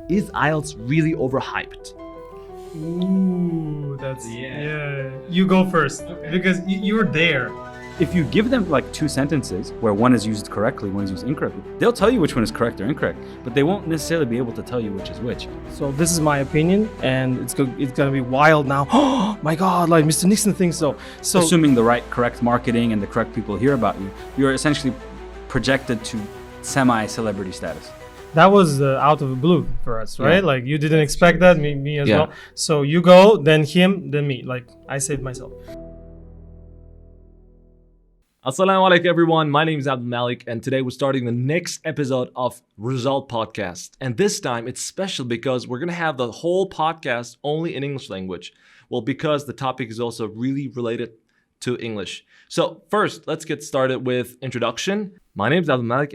Is IELTS really overhyped? Ooh, yeah. You go first because you're there. If you give them like two sentences where one is used correctly, one is used incorrectly, they'll tell you which one is correct or incorrect, but they won't necessarily be able to tell you which is which. So this is my opinion, and it's gonna be wild now. Oh my God! Like Mr. Nixon thinks so. So Assuming the right, correct marketing and the correct people hear about you, you're essentially projected to semi-celebrity status. that was out of the blue for us, right? Yeah. Like you didn't expect that, me as Yeah. well. So you go, then him, then me. Like I saved myself. Assalamu alaikum everyone, my name is Abdul Malik and today we're starting the next episode of Result Podcast. And this time it's special because we're going to have the whole podcast only in English language. Well, because the topic is also really related to English. So first, let's get started with introduction. My name is Abdul Malik.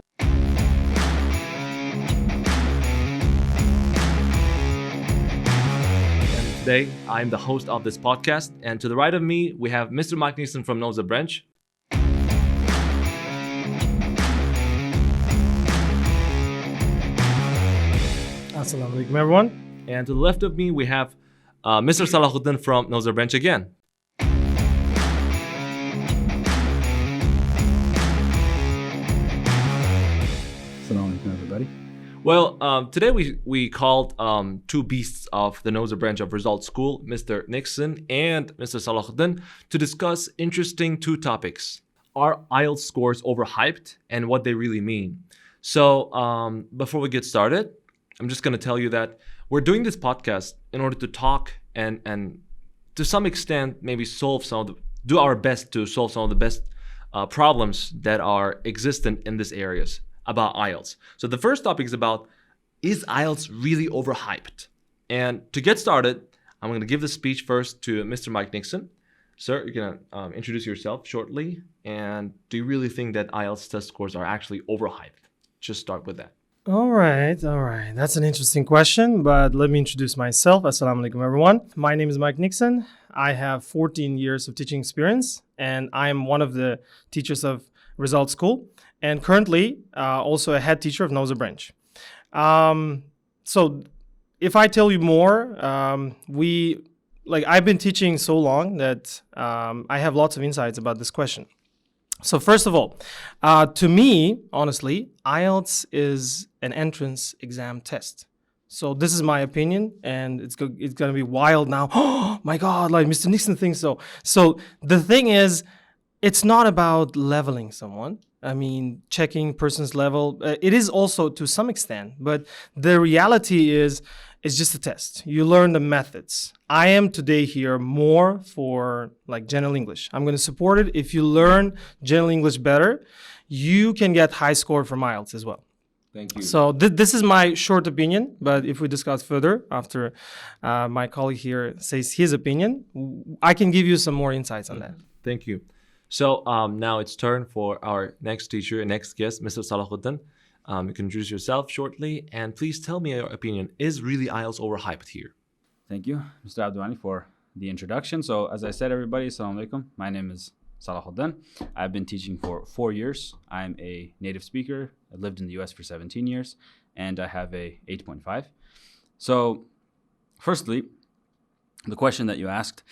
And today I'm the host of this podcast. And to the right of me, we have Mr. Mike Neeson from Zo'r branch. Assalamu alaikum, everyone. And to the left of me, we have Mr. Salahuddin from Zo'r branch again. Assalamu alaikum, everybody. Well, today we called two beasts of the Zo'r branch of Result School, Mr. Nixon and Mr. Salahuddin, to discuss interesting two topics. Are IELTS scores overhyped and what they really mean? So before we get started, I'm just going to tell you that we're doing this podcast in order to talk and to some extent maybe do our best to solve some of the best problems that are existent in these areas about IELTS. So the first topic is about, is IELTS really overhyped? And to get started, I'm going to give the speech first to Mr. Mike Nixon. Sir, you're going to introduce yourself shortly. And do you really think that IELTS test scores are actually overhyped? Just start with that. All right. That's an interesting question, but let me introduce myself. Assalamu alaikum, everyone. My name is Mike Nixon. I have 14 years of teaching experience, and I am one of the teachers of Result School, and currently also a head teacher of Zo'r branch. So if I tell you more, I've been teaching so long that I have lots of insights about this question. So first of all, to me, honestly, IELTS is an entrance exam test. So this is my opinion, and it's going to be wild now. Oh my God, like Mr. Nixon thinks so. So the thing is, it's not about leveling someone. I mean, checking person's level. It is also to some extent, but the reality is, it's just a test. You learn the methods. I am today here more for like general English. I'm going to support it. If you learn general English better, you can get high score from IELTS as well. Thank you. So this is my short opinion, but if we discuss further after my colleague here says his opinion, I can give you some more insights on that. Thank you. So now it's turn for our next teacher and next guest, Mr. Salahuddin. You can introduce yourself shortly, and please tell me your opinion. Is really IELTS overhyped here? Thank you, Mr. Abdouani, for the introduction. So as I said, everybody, assalamu alaikum. My name is Salahuddin. I've been teaching for 4 years. I'm a native speaker. I lived in the US for 17 years, and I have a 8.5. So firstly, the question that you asked,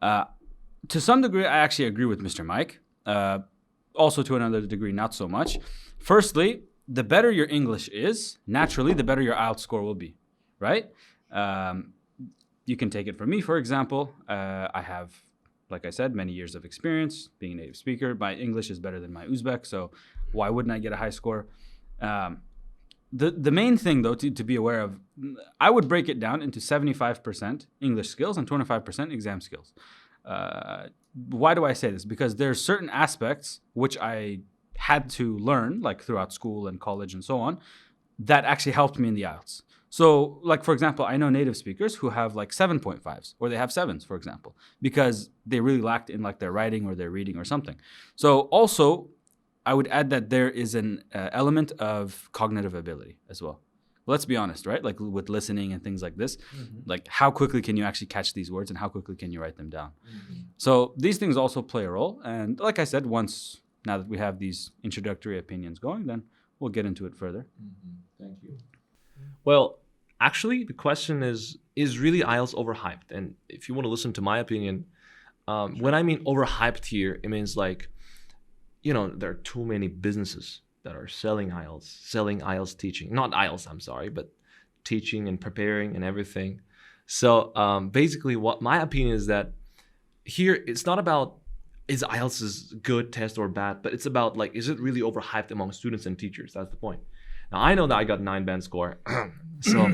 to some degree, I actually agree with Mr. Mike. Also to another degree, not so much. Firstly, the better your English is, naturally, the better your IELTS score will be, right? You can take it from me, for example. I have, like I said, many years of experience being a native speaker. My English is better than my Uzbek, so why wouldn't I get a high score? The main thing, though, to be aware of, I would break it down into 75% English skills and 25% exam skills. Why do I say this? Because there's certain aspects which I had to learn, like throughout school and college and so on, that actually helped me in the IELTS. So, like, for example, I know native speakers who have like 7.5s or they have 7s, for example, because they really lacked in like their writing or their reading or something. So also, I would add that there is an element of cognitive ability as well. Let's be honest, right? Like with listening and things like this, like how quickly can you actually catch these words and how quickly can you write them down? So these things also play a role. And like I said, now that we have these introductory opinions going, then we'll get into it further. Thank you. Well, actually, the question is really IELTS overhyped? And if you want to listen to my opinion, when I mean overhyped here, it means like, there are too many businesses that are selling IELTS teaching. Not IELTS, I'm sorry, but teaching and preparing and everything. So basically what my opinion is that here it's not about is IELTS is good test or bad, but it's about like, is it really overhyped among students and teachers? That's the point. Now I know that I got 9 band score, so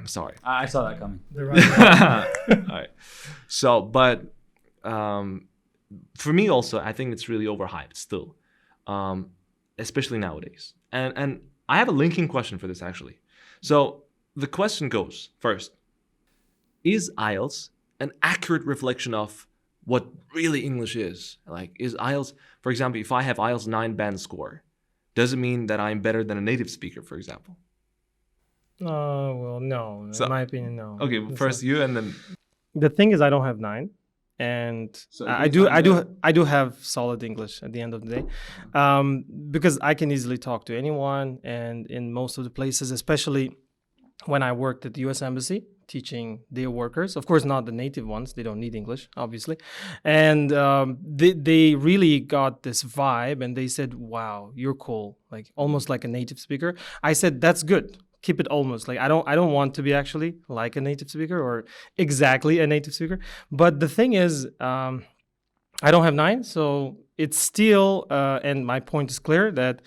sorry. I saw that coming. All right. So, but for me also, I think it's really overhyped still, especially nowadays. And I have a linking question for this actually. So the question goes first: is IELTS an accurate reflection of what really English is? Like, is IELTS, for example, if I have IELTS 9 band score, does it mean that I'm better than a native speaker, for example? Well, no. So- in my opinion, no. Okay, first you and then The thing is, I don't have 9, and So I it's do, not I do have solid English at the end of the day, because I can easily talk to anyone, and in most of the places, especially when I worked at the U.S. Embassy teaching their workers, of course not the native ones, they don't need English, obviously, and they really got this vibe, and they said, "Wow, you're cool, like almost like a native speaker." I said, "That's good. Keep it almost like I don't want to be actually like a native speaker or exactly a native speaker." But the thing is, I don't have 9, so it's still, and my point is clear that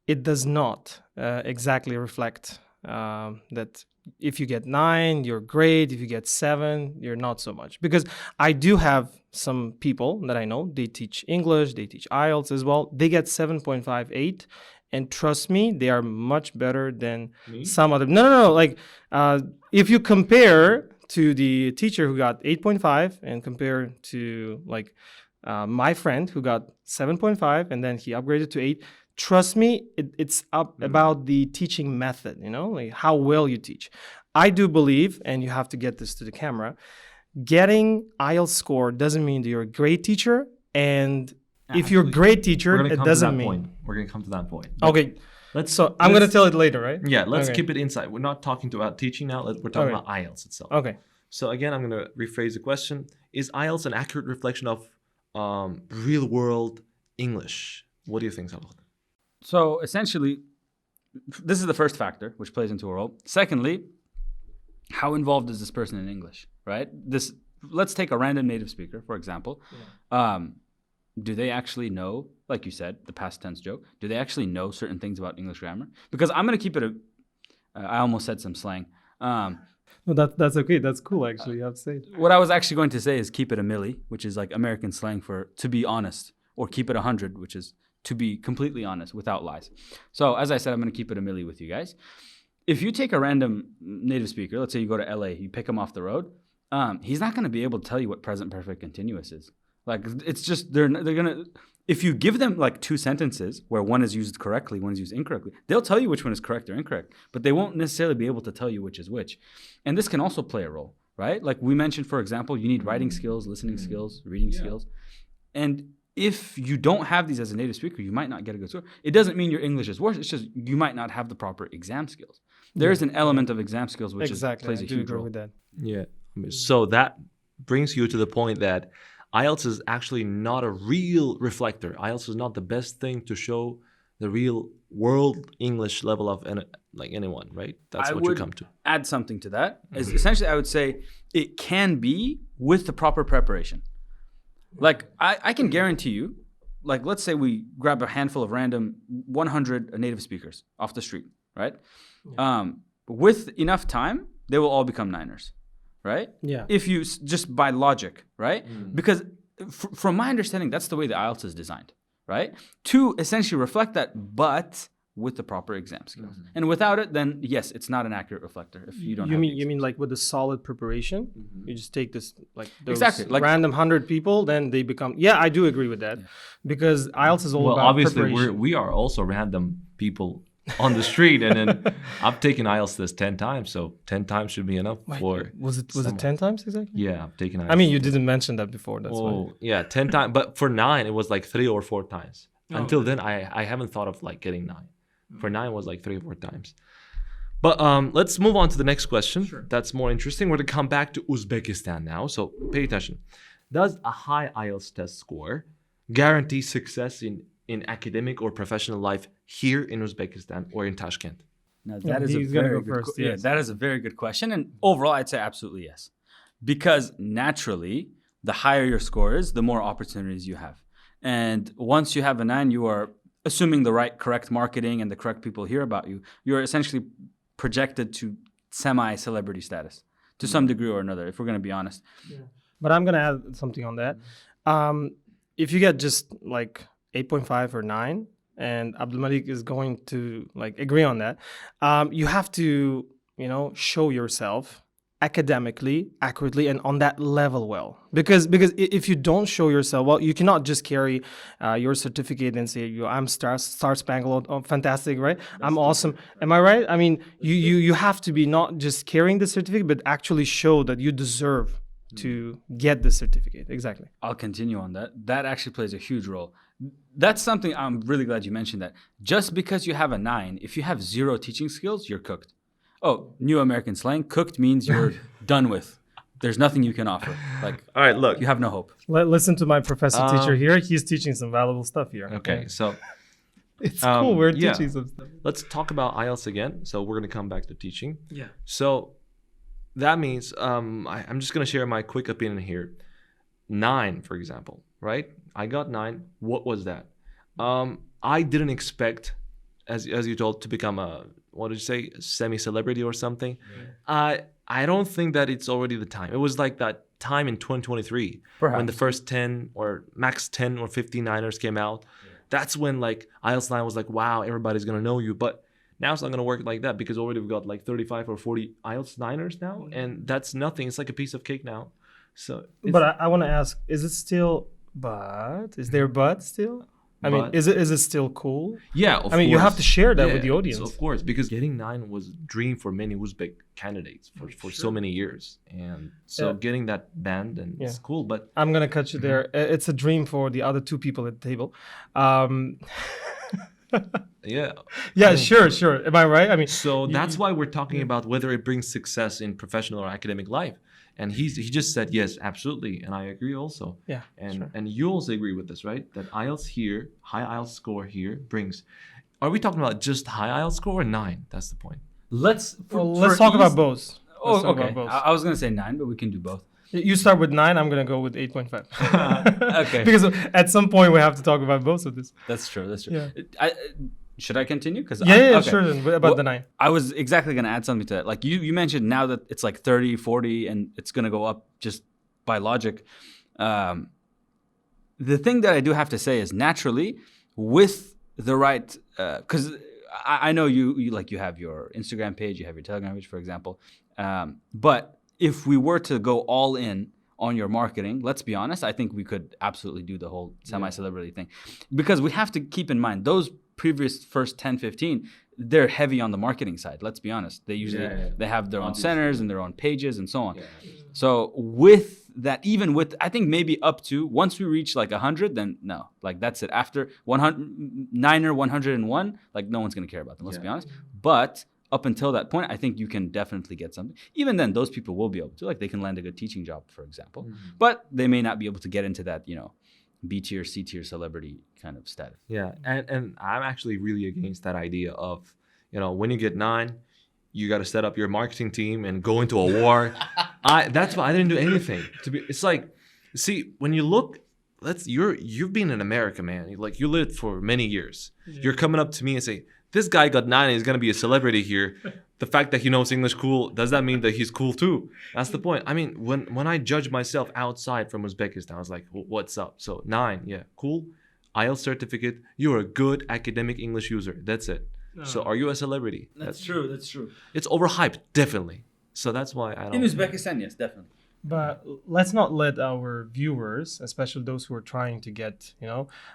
it does not exactly reflect that if you get 9, you're great. If you get 7, you're not so much. Because I do have some people that I know, they teach English, they teach IELTS as well. They get 7.58. And trust me, they are much better than some other. No. Like, if you compare to the teacher who got 8.5 and compare to like my friend who got 7.5 and then he upgraded to 8, trust me, it's up about the teaching method, like how well you teach. I do believe, and you have to get this to the camera, getting IELTS score doesn't mean that you're a great teacher. And if you're a great teacher, it doesn't mean. we're gonna come to that point. Okay. Let's. So I'm going to tell it later, right? Yeah, let's Okay. keep it inside. We're not talking about teaching now. We're talking about IELTS itself. Okay. So again, I'm going to rephrase the question: is IELTS an accurate reflection of real world English? What do you think, Salah? So essentially, this is the first factor which plays into a role. Secondly, how involved is this person in English, right? Let's take a random native speaker, for example. Do they actually know, like you said, the past tense joke, do they actually know certain things about English grammar? Because I'm going to keep it I almost said some slang. No, that's okay. That's cool, actually. You have to say it. What I was actually going to say is keep it a milli, which is like American slang for to be honest, or keep it 100, which is to be completely honest without lies. So as I said, I'm going to keep it a milli with you guys. If you take a random native speaker, let's say you go to LA, you pick him off the road, he's not going to be able to tell you what present perfect continuous is. Like, it's just, they're going to, if you give them like 2 sentences where one is used correctly, one is used incorrectly, they'll tell you which one is correct or incorrect, but they won't necessarily be able to tell you which is which. And this can also play a role, right? Like we mentioned, for example, you need writing skills, listening skills, reading skills. And if you don't have these as a native speaker, you might not get a good score. It doesn't mean your English is worse. It's just you might not have the proper exam skills. There is an element of exam skills which plays a huge role. With that. Yeah. So that brings you to the point that IELTS is actually not a real reflector. IELTS is not the best thing to show the real world English level of anyone, right? That's what you come to. Add something to that. Is essentially, I would say it can be with the proper preparation. Like I can guarantee you, like let's say we grab a handful of random 100 native speakers off the street, right? With enough time, they will all become Niners. Right? Yeah. If you just by logic, right? Because from my understanding, that's the way the IELTS is designed, right? To essentially reflect that, but with the proper exam skills. And without it, then yes, it's not an accurate reflector. If you don't, You mean like with a solid preparation, you just take this like those Exactly, like- random 100 people, then they become. Yeah, I do agree with that, because IELTS is all Well, about obviously, preparation. we are also random people on the street, and then I've taken IELTS test 10 times, so 10 times should be enough for. Was it 10 times exactly? Yeah, I've taken IELTS. I mean, you didn't mention that before. That's why. Oh, yeah, 10 times. But for 9, it was like 3 or 4 times. Until then, I haven't thought of like getting 9. For 9 was like 3 or 4 times. But let's move on to the next question. Sure. That's more interesting. We're going to come back to Uzbekistan now. So pay attention. Does a high IELTS test score guarantee success in academic or professional life here in Uzbekistan or in Tashkent? Now, that is a very good that is a very good question. And overall, I'd say absolutely yes. Because naturally, the higher your score is, the more opportunities you have. And once you have a 9, you are assuming the correct marketing and the correct people hear about you. You're essentially projected to semi-celebrity status to some degree or another, if we're going to be honest. Yeah. But I'm going to add something on that. If you get just like 8.5 or 9, and Abdul Malik is going to like agree on that, you have to, show yourself academically, accurately, and on that level well. Because if you don't show yourself well, you cannot just carry your certificate and say, I'm Star Spangled, fantastic, right? I'm awesome. Am I right? I mean, you have to be not just carrying the certificate, but actually show that you deserve to get the certificate. Exactly. I'll continue on that. That actually plays a huge role. That's something I'm really glad you mentioned that. Just because you have a 9, if you have 0 teaching skills, you're cooked. Oh, new American slang, cooked means you're done with. There's nothing you can offer. Like, all right, look. You have no hope. Listen to my professor teacher here. He's teaching some valuable stuff here. Okay, so it's cool. We're teaching some stuff. Let's talk about IELTS again. So we're going to come back to teaching. Yeah. So that means I'm just going to share my quick opinion here. 9, for example, right? I got 9. What was that? I didn't expect, as you told, to become a, what did you say, semi-celebrity or something. Yeah. I don't think that it's already the time. It was like that time in 2023 when the first 10 or max 10 or 59ers came out. Yeah. That's when like IELTS 9 was like, wow, everybody's going to know you. But now it's not going to work like that because already we've got like 35 or 40 IELTS 9ers now. And that's nothing. It's like a piece of cake now. So, but I want to ask, is it still, is there still? I mean, is it still cool? Yeah, of course. You have to share that with the audience. So of course, because getting 9 was a dream for many Uzbek candidates for so many years. And so getting that band and it's cool. But I'm going to cut you there. It's a dream for the other 2 people at the table. Yeah, sure. Am I right? I mean, so that's why we're talking about whether it brings success in professional or academic life. And he just said yes, absolutely, and I agree also. Yeah, and you also agree with this, right? That IELTS here, high IELTS score here brings. Are we talking about just high IELTS score or 9? That's the point. Let's talk about both. Okay. I was gonna say 9, but we can do both. You start with 9. I'm gonna go with 8.5. Okay. Because at some point we have to talk about both of this. That's true. Yeah. Should I continue? Sure. About the 9. I was exactly going to add something to that. Like you mentioned now that it's like 30, 40, and it's going to go up just by logic. The thing that I do have to say is naturally with the right, because I know you have your Instagram page, you have your Telegram page, for example. But if we were to go all in on your marketing, let's be honest, I think we could absolutely do the whole semi-celebrity thing. Because we have to keep in mind, those previous first 10, 15, they're heavy on the marketing side. Let's be honest. They usually they have their own centers and their own pages and so on. Yeah. So with that, even with, I think maybe up to, once we reach like 100, then no, like that's it. After 100, 101, like no one's going to care about them, let's be honest. But up until that point, I think you can definitely get something. Even then, those people will be able to, like they can land a good teaching job, for example. But they may not be able to get into that, B tier, C tier celebrity kind of status. Yeah, and I'm actually really against that idea of, when you get 9, you got to set up your marketing team and go into a war. That's why I didn't do anything. It's like, see, when you look, you've been in America, man. Like you lived for many years. Yeah. You're coming up to me and say, this guy got 9 and he's gonna be a celebrity here. The fact that he knows English cool, does that mean that he's cool too? That's the point. I mean, when I judge myself outside from Uzbekistan, I was like, what's up? So 9, yeah, cool. IELTS certificate. You're a good academic English user. That's it. So are you a celebrity? That's true. It's overhyped, definitely. So that's why I don't. In Uzbekistan, yes, definitely. But let's not let our viewers, especially those who are trying to get,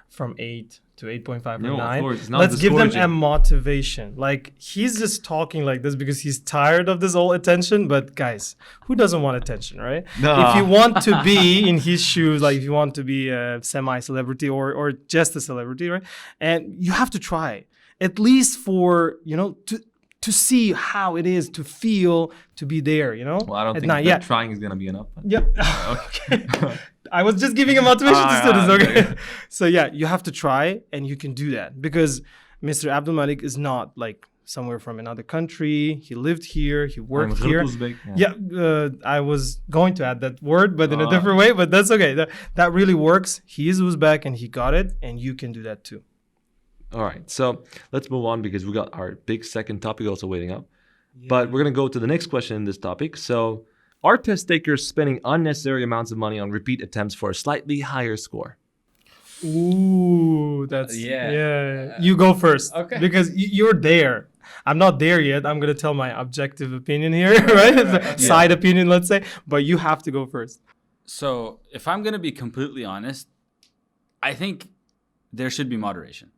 from 8 to 8.5 or 9, of course, it's not let's give them a motivation. Like, he's just talking like this because he's tired of this whole attention. But guys, who doesn't want attention, right? No. If you want to be in his shoes, like if you want to be a semi-celebrity or just a celebrity, right? And you have to try, at least for, to see how it is to feel to be there, you know? Well, I don't At think night. that trying is gonna be enough. Yeah. Okay. I was just giving a motivation to students. Okay. So yeah, you have to try, and you can do that because Mr. Abdul Malik is not like somewhere from another country. He lived here. He worked here. Uzbek, I was going to add that word, but in a different way. But that's okay. That really works. He is Uzbek, and he got it, and you can do that too. All right, so let's move on because we got our big second topic also waiting up. But we're gonna go to the next question in this topic. So, are test takers spending unnecessary amounts of money on repeat attempts for a slightly higher score? Ooh, that's You go first, Okay. because you're there. I'm not there yet. I'm gonna tell my objective opinion here, right? Side opinion, let's say. But you have to go first. So if I'm gonna be completely honest, I think there should be moderation.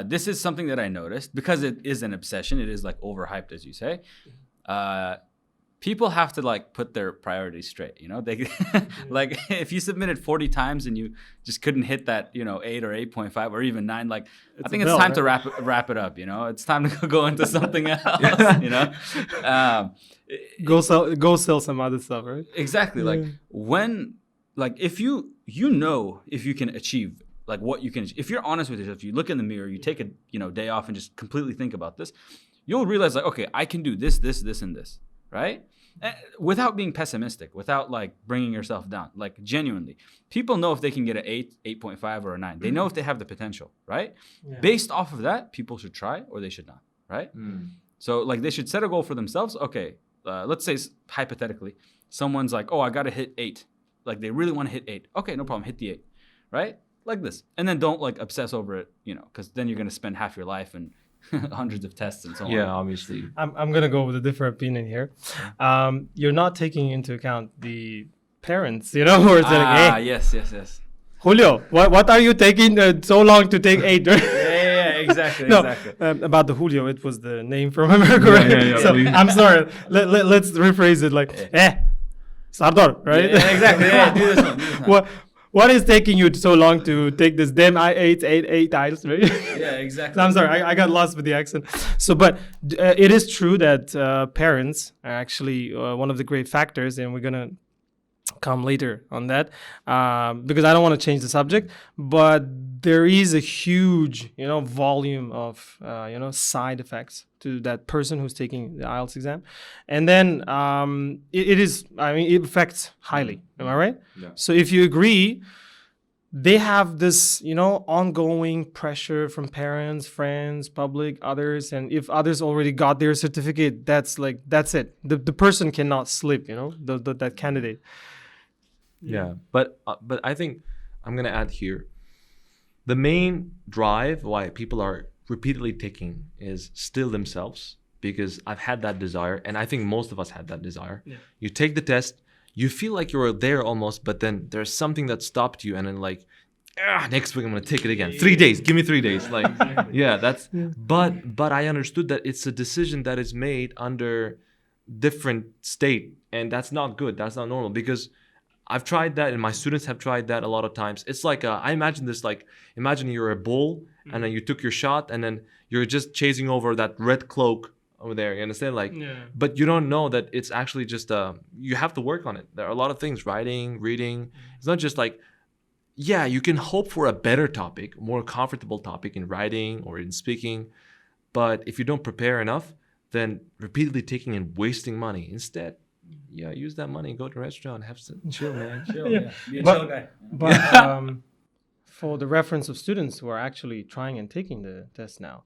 This is something that I noticed because it is an obsession. It is like overhyped, as you say. People have to like put their priorities straight. You know, they like if you submitted 40 times and you just couldn't hit that, 8 or 8.5 or even 9, like I think it's time to wrap it up. You know, it's time to go into something else. You know, Go sell some other stuff, right? exactly. Like when, like if you if you can achieve like what you can, if you're honest with yourself, you look in the mirror, you take a day off and just completely think about this, you'll realize like, okay, I can do this, and this, right? Without being pessimistic, without like bringing yourself down, like genuinely, people know if they can get an 8, 8.5 or a 9. They know if they have the potential, right? Yeah. Based off of that, people should try or they should not, right? So like they should set a goal for themselves. Okay, let's say hypothetically, someone's like, oh, I got to hit 8. Like they really want to hit 8. Okay, no problem, hit the 8, right? Like this. And then don't like obsess over it, because then you're going to spend half your life and hundreds of tests and so on. Yeah, obviously. I'm gonna go with a different opinion here. You're not taking into account the parents, who are saying, "Hey, yes. Julio, what are you taking so long to take 8?" Exactly. No, exactly. about the Julio, it was the name from America, right? Yeah, so please. I'm sorry. Let's rephrase it like, Sardar, right? Yeah, exactly. Yeah, do this one. What is taking you so long to take this damn eight IELTS, right? Yeah, exactly. So I'm sorry, I got lost with the accent. So, but it is true that parents are actually one of the great factors, and we're gonna come later on that because I don't want to change the subject. But there is a huge, volume of side effects to that person who's taking the IELTS exam, and then it affects highly. Am I right? Yeah. So if you agree, they have this, ongoing pressure from parents, friends, public, others, and if others already got their certificate, that's it. The person cannot slip, that candidate. Yeah, but I think I'm gonna add here, the main drive why people are repeatedly taking is still themselves, because I've had that desire, and I think most of us had that desire. Yeah. You take the test, you feel like you're there almost, but then there's something that stopped you, and then like, next week I'm gonna take it again. 3 days, give me 3 days. Like, But I understood that it's a decision that is made under different state, and that's not good. That's not normal, because I've tried that, and my students have tried that a lot of times. It's like I imagine this like, imagine you're a bull, and then you took your shot, and then you're just chasing over that red cloak over there. You understand? Like, but you don't know that it's actually just you have to work on it. There are a lot of things: writing, reading. It's not just like, you can hope for a better topic, more comfortable topic in writing or in speaking, but if you don't prepare enough, then repeatedly taking and wasting money instead. Use that money, go to a restaurant, have some chill, man. Chill, Be a chill guy. But for the reference of students who are actually trying and taking the test now,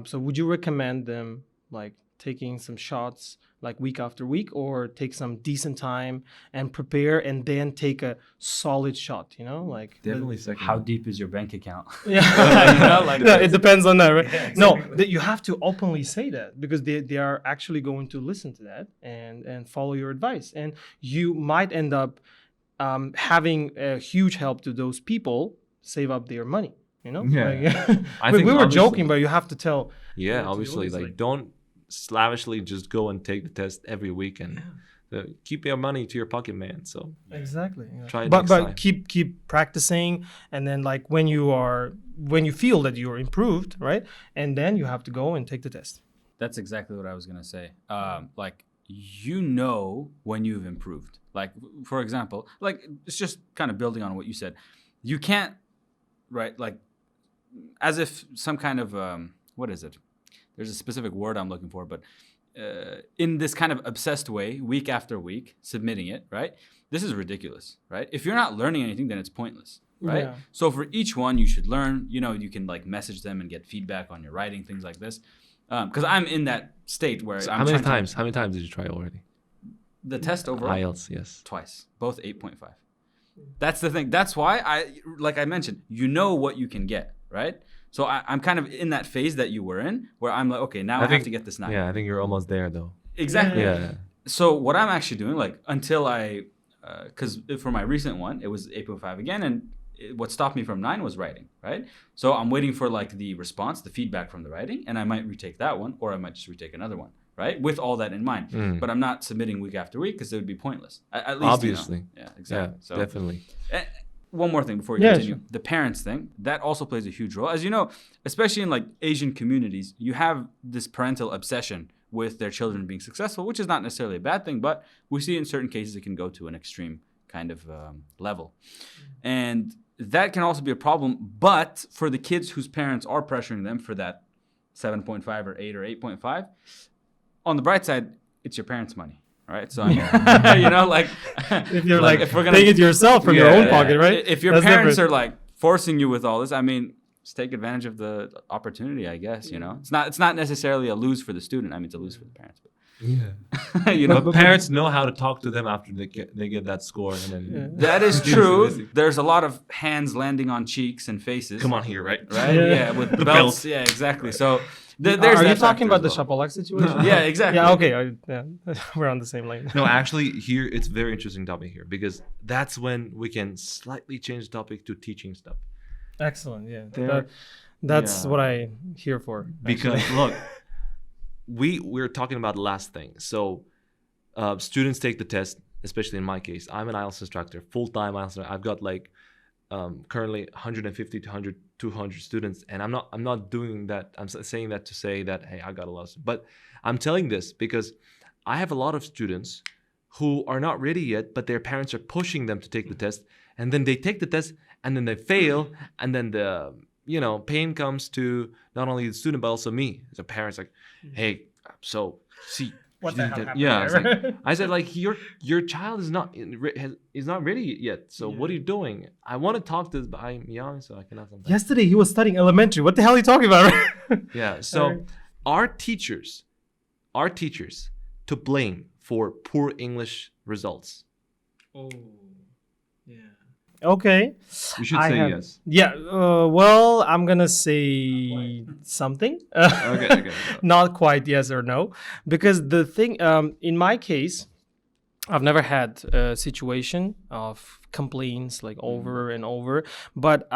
so would you recommend them like taking some shots like week after week, or take some decent time and prepare and then take a solid shot, like Definitely second. How deep is your bank account? It depends on that, right? Yeah, exactly. No, you have to openly say that, because they are actually going to listen to that and follow your advice, and you might end up having a huge help to those people save up their money. I we think were joking, but you have to tell. Obviously, like don't slavishly just go and take the test every week, and keep your money to your pocket, man. So exactly. Try it but next time. keep practicing, and then like when you feel that you're improved, right, and then you have to go and take the test. That's exactly what I was gonna say. Like you know when you've improved. Like for example, like it's just kind of building on what you said. You can't, right? Like as if some kind of what is it? There's a specific word I'm looking for, but in this kind of obsessed way, week after week, submitting it, right? This is ridiculous, right? If you're not learning anything, then it's pointless, right? Yeah. So for each one, you should learn. You know, you can like message them and get feedback on your writing, things like this. Because I'm in that state where So I'm how many trying times? How many times did you try already? the test overall IELTS, yes. twice, both 8.5. That's the thing. That's why like I mentioned, you know what you can get, right? So I'm kind of in that phase that you were in, where I'm like, okay, now I have to get this 9. Yeah, I think you're almost there though. Exactly. Yeah. So what I'm actually doing, like until because for my recent one, it was 8.5 again, and what stopped me from 9 was writing, right? So I'm waiting for like the response, the feedback from the writing, and I might retake that one, or I might just retake another one, right? With all that in mind. But I'm not submitting week after week because it would be pointless. At least, Obviously. Yeah, exactly. Yeah, So definitely. one more thing before we continue. Sure. The parents thing, that also plays a huge role. As you know, especially in like Asian communities, you have this parental obsession with their children being successful, which is not necessarily a bad thing, but we see in certain cases it can go to an extreme kind of level. And that can also be a problem, but for the kids whose parents are pressuring them for that 7.5 or 8 or 8.5, on the bright side, it's your parents' money. Right, so you know, like if you're like if we're gonna paying it yourself from your own pocket, right? If your That's parents different. are like forcing you with all this, I mean, just take advantage of the opportunity, I guess. You know, it's not necessarily a lose for the student. I mean, it's a lose for the parents. Yeah, you know, but parents know how to talk to them after they get that score, and then that is true. There's a lot of hands landing on cheeks and faces. come on here, right? Right? Yeah, with the belts. Yeah, exactly. So. There's are you that talking about the as well. Shapalak situation? Yeah, exactly. Yeah, okay. We're on the same lane. No, actually, here it's very interesting topic here because that's when we can slightly change the topic to teaching stuff. Excellent. Yeah, that's what I here for. Because look, we're talking about the last thing. So students take the test, especially in my case. I'm an IELTS instructor, full-time IELTS instructor. I've got like currently 150 to 200 students, and I'm not doing that. I'm saying that to say that hey, I got a lot, but I'm telling this because I have a lot of students who are not ready yet, but their parents are pushing them to take the test, and then they take the test, and then they fail, and then the pain comes to not only the student but also me. The parents like, hey, so see. What the hell happened? Yeah, I said like your child is not ready yet. So what are you doing? I want to talk to this, but I'm young, so I cannot. Sometimes. Yesterday he was studying elementary. What the hell are you talking about? Yeah. So our teachers to blame for poor English results. Oh, yeah. Okay. You should say yes. Yeah. Well, I'm gonna say something. Okay. Not quite yes or no, because the thing, in my case, I've never had a situation of complaints like over and over. But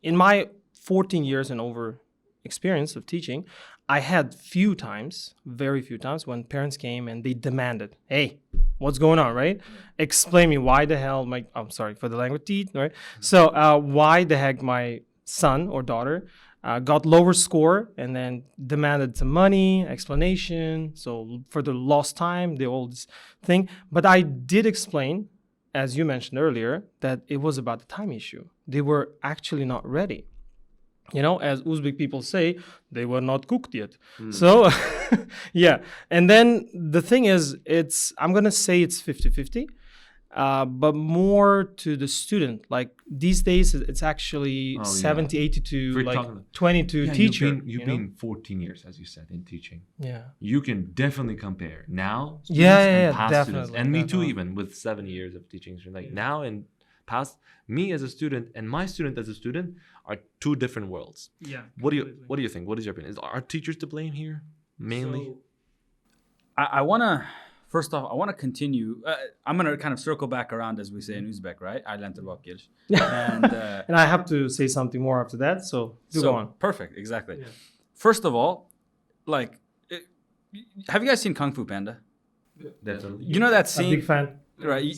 in my 14 years and over experience of teaching, I had very few times when parents came and they demanded, hey, what's going on, right? Explain me why the hell I'm sorry for the language, right? So why the heck my son or daughter got lower score and then demanded some money, explanation. So for the lost time, the old thing. But I did explain, as you mentioned earlier, that it was about the time issue. They were actually not ready. You know, as Uzbek people say, they were not cooked yet. So, yeah. And then the thing is, I'm going to say it's 50-50, but more to the student. Like these days, it's actually 70-80 to like 20 to teacher. You've been 14 years, as you said, in teaching. Yeah. You can definitely compare now students and past definitely, students. And me too, even with 7 years of teaching. Like now and past, me as a student and my student as a student are two different worlds. Yeah. What do you think? What is your opinion? Are teachers to blame here mainly? So, I want to first off, I want to continue. I'm going to kind of circle back around, as we say in Uzbek, right? And I have to say something more after that. So go on. Perfect. Exactly. Yeah. First of all, like, have you guys seen Kung Fu Panda? Definitely. You know that scene? I'm a big fan. Right.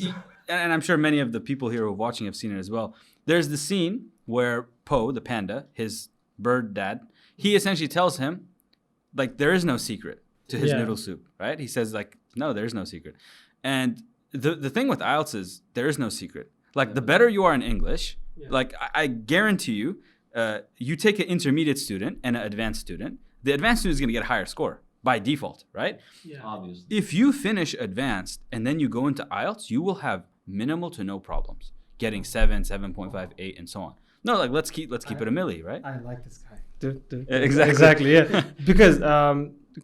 And I'm sure many of the people here who are watching have seen it as well. There's the scene where Po, the panda, his bird dad, he essentially tells him, like there is no secret to his Yeah. noodle soup, right? He says like, no, there's no secret. And the thing with IELTS is there is no secret. Like the better you are in English, like I guarantee you, you take an intermediate student and an advanced student, the advanced student is going to get a higher score by default, right? Yeah. Obviously. If you finish advanced and then you go into IELTS, you will have minimal to no problems getting 7, 7.5, 8, and so on. No, like let's keep it a milli, right? I like this guy. Dude. Exactly. Exactly, yeah. Because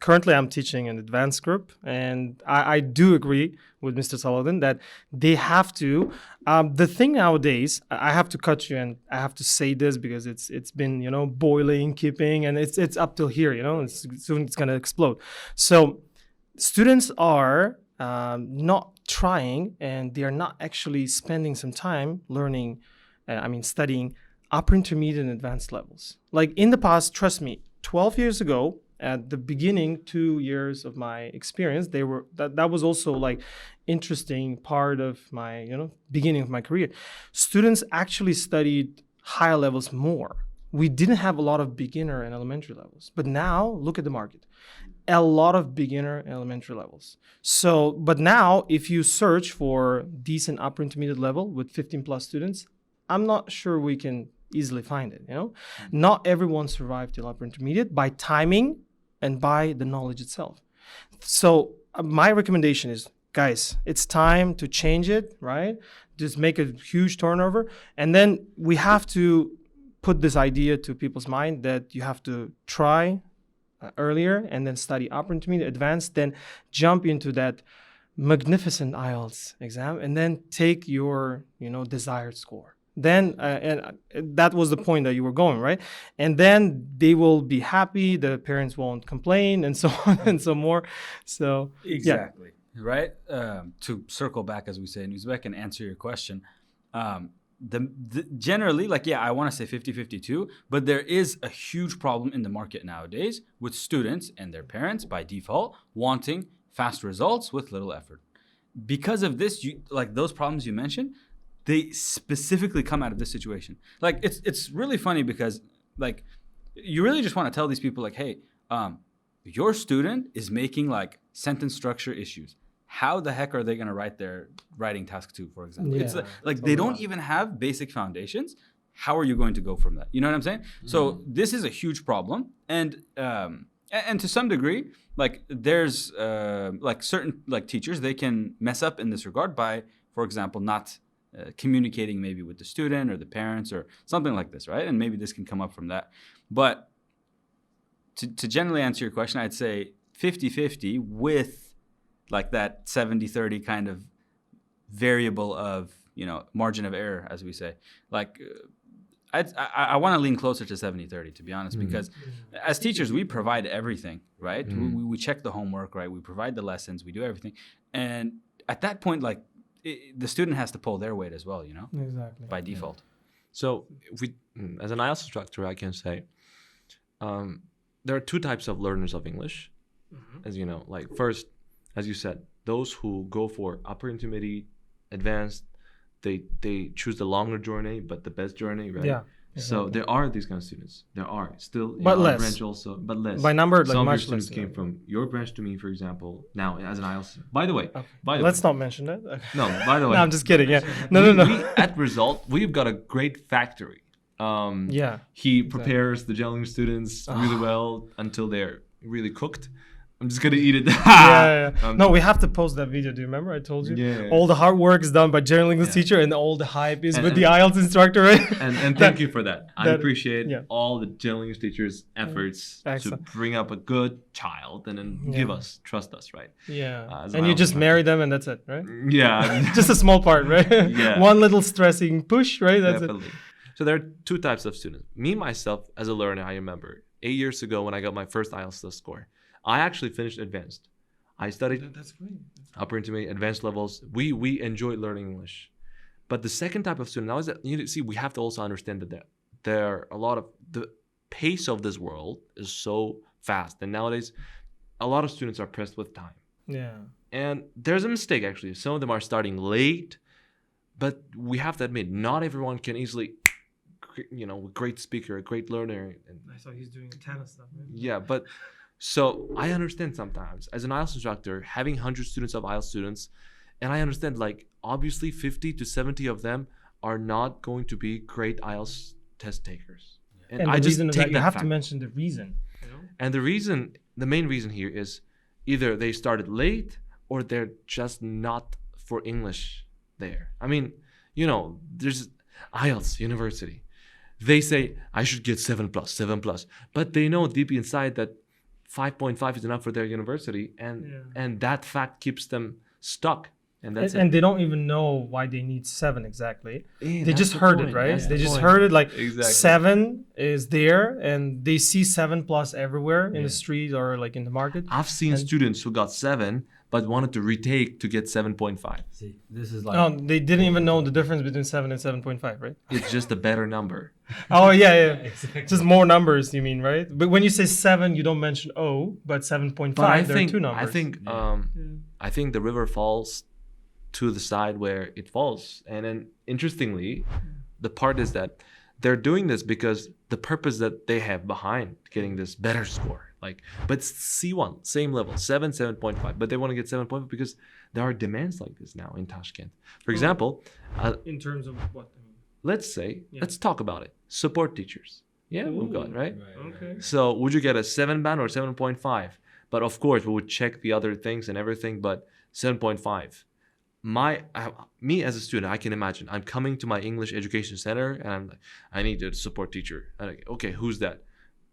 currently I'm teaching an advanced group, and I do agree with Mr. Saladin that they have to. The thing nowadays, I have to cut you, and I have to say this because it's been boiling, keeping, and it's up till here. Soon it's gonna explode. So students are not trying, and they are not actually spending some time learning. Studying upper intermediate and advanced levels. Like in the past, trust me, 12 years ago, at the beginning 2 years of my experience, that was also like interesting part of my beginning of my career. Students actually studied higher levels more. We didn't have a lot of beginner and elementary levels, but now look at the market. A lot of beginner and elementary levels. So, but now if you search for decent upper intermediate level with 15 plus students, I'm not sure we can easily find it. Not everyone survived till upper intermediate by timing and by the knowledge itself. So my recommendation is, guys, it's time to change it, right? Just make a huge turnover, and then we have to put this idea to people's mind that you have to try earlier and then study upper intermediate, advanced, then jump into that magnificent IELTS exam, and then take your desired score. Then and that was the point that you were going, right? And then they will be happy, the parents won't complain, and so on and so more. So exactly, right? To circle back, as we say in Uzbek, and answer your question, generally, I want to say 50-50 too, but there is a huge problem in the market nowadays with students and their parents by default wanting fast results with little effort. Because of this, those problems you mentioned, they specifically come out of this situation. Like it's really funny because you really just want to tell these people hey, your student is making sentence structure issues. How the heck are they going to write their writing task 2, for example? It's they don't even have basic foundations. How are you going to go from that? You know what I'm saying? Mm-hmm. So this is a huge problem, and to some degree, there's certain teachers, they can mess up in this regard by, for example, not communicating maybe with the student or the parents or something like this, right? And maybe this can come up from that. But to generally answer your question, I'd say 50-50 with that 70-30 kind of variable of, margin of error, as we say. I want to lean closer to 70-30, to be honest, because as teachers, we provide everything, right? We check the homework, right? We provide the lessons, we do everything. And at that point, the student has to pull their weight as well, Exactly. by default. So, if we, as an IELTS instructor, I can say there are 2 types of learners of English, as you know. First, as you said, those who go for upper intermediate, advanced, they choose the longer journey, but the best journey, right? Yeah. Exactly. So there are these kind of students. There are still, but less. Branch also, but less. By number, some much of your students less. came from your branch to me, for example. Now, as an IELTS, by the way, let's not mention that. No, by the way, no, I'm just kidding. Yeah, no. We, at Result, we've got a great factory. He prepares the gelling students really well until they're really cooked. I'm just gonna eat it. No, we have to post that video. Do you remember? I told you. Yeah. All the hard work is done by general English teacher, and all the hype is with the IELTS instructor, right? And thank you for that. I appreciate all the general English teachers' efforts to bring up a good child and then trust us, right? Yeah. And you just marry them, and that's it, right? Yeah. Just a small part, right? Yeah. One little stressing push, right? That's Definitely. So there are 2 types of students. Me, myself, as a learner, I remember 8 years ago when I got my first IELTS score, I actually finished advanced. I studied That's great. upper intermediate, advanced levels. We enjoy learning English. But the second type of student, now is that we have to also understand that there are a lot of the pace of this world is so fast, and nowadays a lot of students are pressed with time. Yeah. And there's a mistake actually. Some of them are starting late, but we have to admit not everyone can easily, a great speaker, a great learner. And I saw he's doing a ton of stuff. Right? yeah, but So I understand sometimes as an IELTS instructor having 100 students of IELTS students, and I understand like obviously 50 to 70 of them are not going to be great IELTS test takers. And I the just reason is take that you that have fact. to mention the reason. You know? And the main reason here is either they started late or they're just not for English there. I mean, you know, there's IELTS University. They say I should get 7 plus, 7 plus, but they know deep inside that 5.5 is enough for their university, and that fact keeps them stuck. And that's And they don't even know why they need 7 exactly. They that's just the heard point. it, right? That's They the just point. heard it like Exactly. 7 is there, and they see 7 plus everywhere in the street or like in the market. I've seen students who got 7 but wanted to retake to get 7.5. See, this is like No, they didn't even know the difference between 7 and 7.5, right? It's just a better number. Oh yeah. Just more numbers, you mean, right? But when you say 7, you don't mention O, but 7.5, But I there think are 2 numbers. I think the river falls to the side where it falls. And then interestingly, the part is that they're doing this because the purpose that they have behind getting this better score. Like, but C1, same level, 7, 7.5. But they want to get 7.5 because there are demands like this now in Tashkent. For example, in terms of what? let's say, let's talk about it. Support teachers. Yeah, we've got, right? Okay. So would you get a 7 band or 7.5? But of course, we would check the other things and everything, but 7.5. Me as a student, I can imagine I'm coming to my English education center and I'm like, I need a support teacher. I'm like, okay, who's that?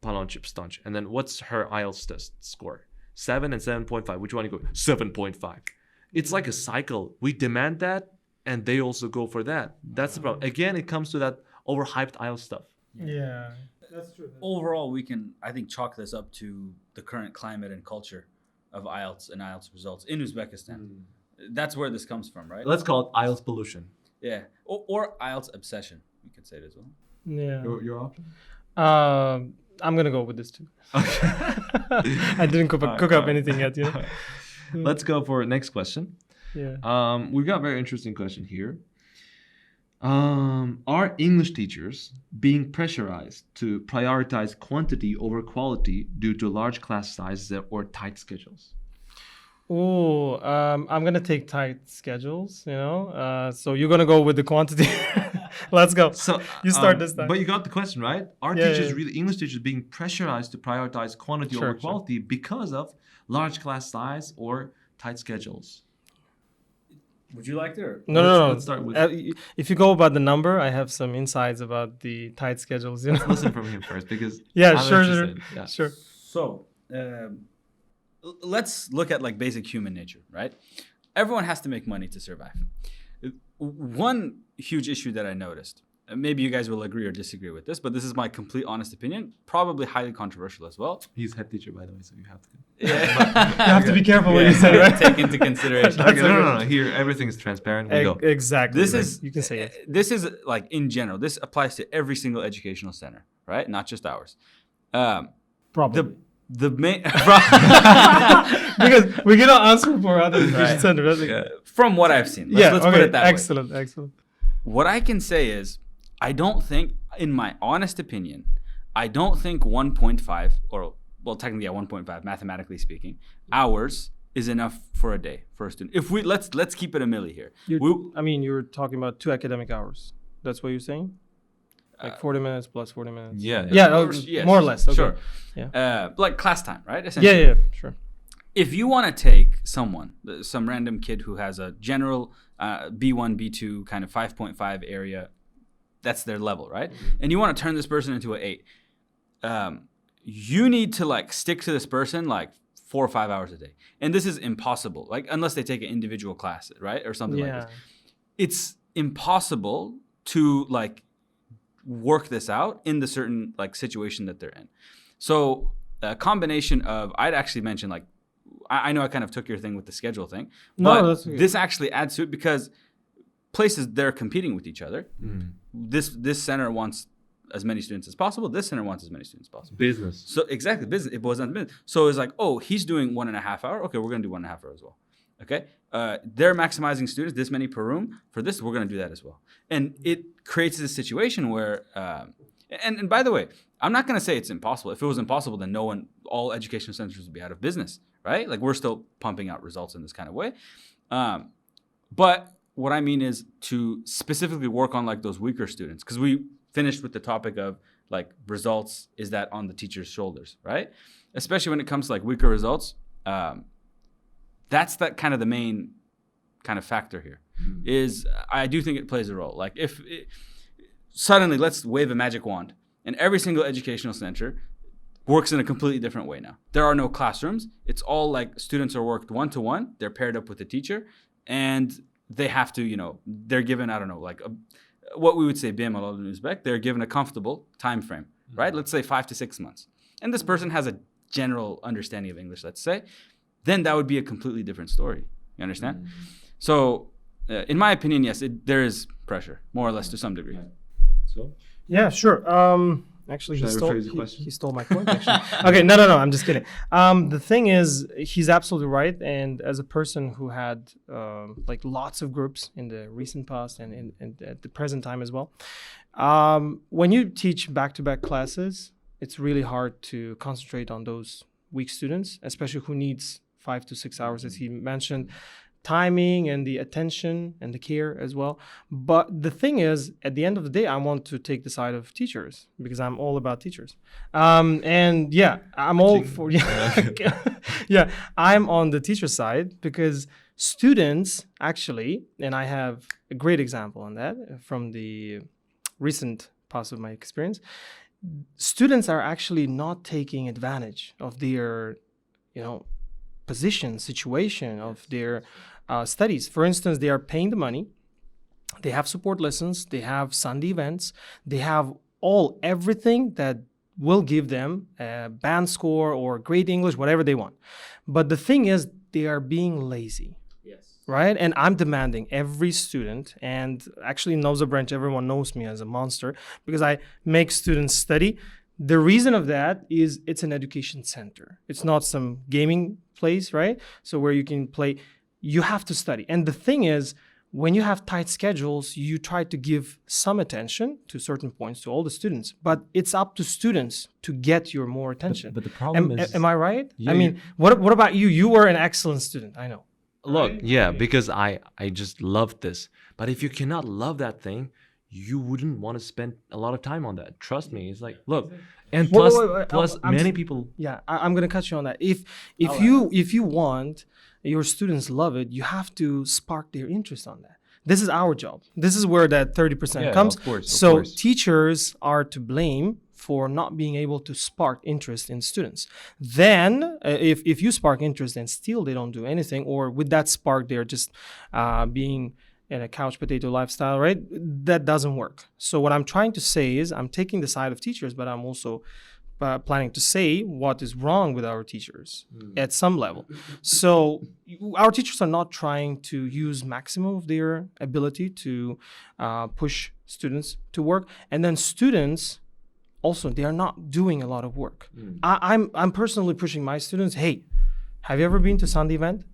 Palonchip Stunch. And then what's her IELTS test score? 7 and 7.5. Which one you go? 7.5. It's like a cycle. We demand that and they also go for that. That's the problem. Again, it comes to that overhyped IELTS stuff. Yeah, that's true. overall, we can, I think, chalk this up to the current climate and culture of IELTS and IELTS results in Uzbekistan. That's where this comes from, right? Let's call it IELTS pollution. Yeah. Or IELTS obsession. We could say it as well. Yeah. Your option? I'm gonna go with this too. I didn't cook up anything yet, you know. Let's go for next question. Yeah. We've got a very interesting question here. Are English teachers being pressurized to prioritize quantity over quality due to large class sizes or tight schedules? Oh, I'm gonna take tight schedules, you know. So you're gonna go with the quantity. Let's go. So You start this time. But you got the question right. Are Yeah, teachers yeah. really English teachers being pressurized to prioritize quantity Sure, over quality because of large class size or tight schedules? Would you like to? Or? No. let's start with- If you go about the number, I have some insights about the tight schedules. You know. Listen from him first because Yeah, I'm sure. interested. Yeah. Sure. So, let's look at like basic human nature, right? Everyone has to make money to survive. One huge issue that I noticed, maybe you guys will agree or disagree with this, but this is my complete honest opinion, probably highly controversial as well. He's head teacher, by the way, so you have to. You have to be careful what you say, right? Take into consideration. Okay, no. Here, everything is transparent. We go. Exactly. This right. is You can say it. This is like in general. This applies to every single educational center, right? Not just ours. Probably. The main Because we cannot answer for other education Right. centers. Right? from what I've seen. Let's okay. put it that way. Excellent. What I can say is, I don't think, in my honest opinion, I don't think 1.5 or well, technically at 1.5, mathematically speaking, hours is enough for a day for a student. If we let's keep it a milli here. You're talking about 2 academic hours. That's what you're saying? Like 40 minutes plus 40 minutes. Yeah. Yes, more or less. Okay. Sure. Yeah. Like class time, right? Essentially. Yeah, sure. If you want to take some random kid who has a general B1, B2 kind of 5.5 area, that's their level, right? And you want to turn this person into an 8. You need to like stick to this person like 4 or 5 hours a day. And this is impossible, like unless they take an individual class, right? Or something like this. It's impossible to like work this out in the certain like situation that they're in. So a combination of, I'd actually mention like, I know I kind of took your thing with the schedule thing, but that's okay. this actually adds to it because places, they're competing with each other. This center wants as many students as possible. This center wants as many students as possible. Business. So exactly, business. It was not business. So it's like, oh, he's doing 1.5 hour. Okay, we're gonna do 1.5 hour as well. Okay, they're maximizing students this many per room. For this, we're gonna do that as well. And it creates this situation where, And by the way, I'm not going to say it's impossible. If it was impossible, then all educational centers would be out of business, right? Like we're still pumping out results in this kind of way. But what I mean is to specifically work on like those weaker students, because we finished with the topic of like results, is that on the teacher's shoulders, right? Especially when it comes to like weaker results. That's that kind of the main kind of factor here. Is I do think it plays a role. Like if suddenly let's wave a magic wand and every single educational center works in a completely different way now. There are no classrooms. It's all like students are worked one-to-one. They're paired up with the teacher and they have to, they're given, I don't know, like what we would say BIM in Uzbek, they're given a comfortable time frame, right? Let's say 5 to 6 months. And this person has a general understanding of English, let's say, then that would be a completely different story. You understand? So in my opinion, yes, there is pressure, more or less to some degree. So? Yeah, sure. Actually, Should I rephrase the question? he stole my point, actually. Okay, no, I'm just kidding. The thing is, he's absolutely right. And as a person who had like lots of groups in the recent past and at the present time as well, when you teach back-to-back classes, it's really hard to concentrate on those weak students, especially who needs 5 to 6 hours, as he mentioned. Timing and the attention and the care as well. But the thing is, at the end of the day, I want to take the side of teachers because I'm all about teachers. And yeah, I'm all for yeah, I'm on the teacher side because students actually, and I have a great example on that from the recent past of my experience, students are actually not taking advantage of their, position, situation, of their studies. For instance, they are paying the money, they have support lessons, they have Sunday events, they have everything that will give them a band score or great English, whatever they want. But the thing is, they are being lazy. Yes. Right? And I'm demanding every student, and actually in zo'r branch, everyone knows me as a monster because I make students study. The reason of that is it's an education center. It's not some gaming place, right? So where you can play, you have to study. And the thing is, when you have tight schedules, you try to give some attention to certain points to all the students, but it's up to students to get your more attention. But the problem is... Am I right? Yeah, I mean, what about you? You were an excellent student, I know. Look, yeah, because I just loved this. But if you cannot love that thing, you wouldn't want to spend a lot of time on that. Trust me. It's like, look, and plus many people. Yeah, I'm gonna cut you on that. If you want your students love it, you have to spark their interest on that. This is our job. This is where that 30% comes. Of course, so teachers are to blame for not being able to spark interest in students. Then if you spark interest and still they don't do anything, or with that spark they're just being in a couch potato lifestyle, right? That doesn't work. So what I'm trying to say is I'm taking the side of teachers, but I'm also planning to say what is wrong with our teachers at some level. So our teachers are not trying to use maximum of their ability to push students to work. And then students also, they are not doing a lot of work. I'm personally pushing my students, hey, have you ever been to Sunday event?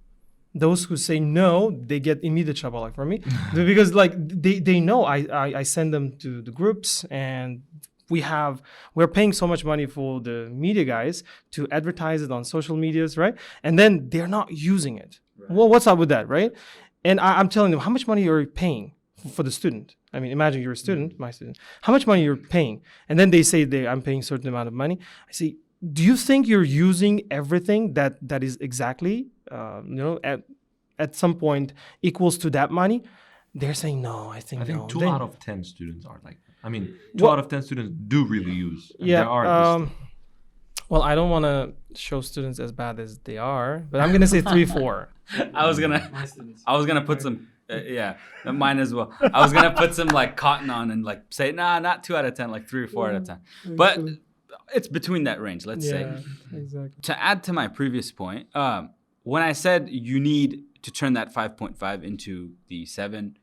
Those who say no, they get immediate shabalak from me because like they know I send them to the groups, and we're paying so much money for the media guys to advertise it on social medias, right? And then they're not using it. Right. Well, what's up with that, right? And I'm telling them how much money you're paying for the student. I mean, imagine you're a student, my student. How much money you're paying? And then they say I'm paying a certain amount of money. I say, do you think you're using everything that is exactly at some point equals to that money? They're saying no. I think no. 2 out of 10 students are like. I mean, 2 out of 10 students do really use. Yeah. There are well, I don't want to show students as bad as they are, but I'm gonna say 3, 4. I was gonna put some. Mine as well. I was gonna put some like cotton on and like say not 2 out of 10, like 3 or 4 out of 10. But it's between that range, let's say. Exactly. To add to my previous point, when I said you need to turn that 5.5 into the 7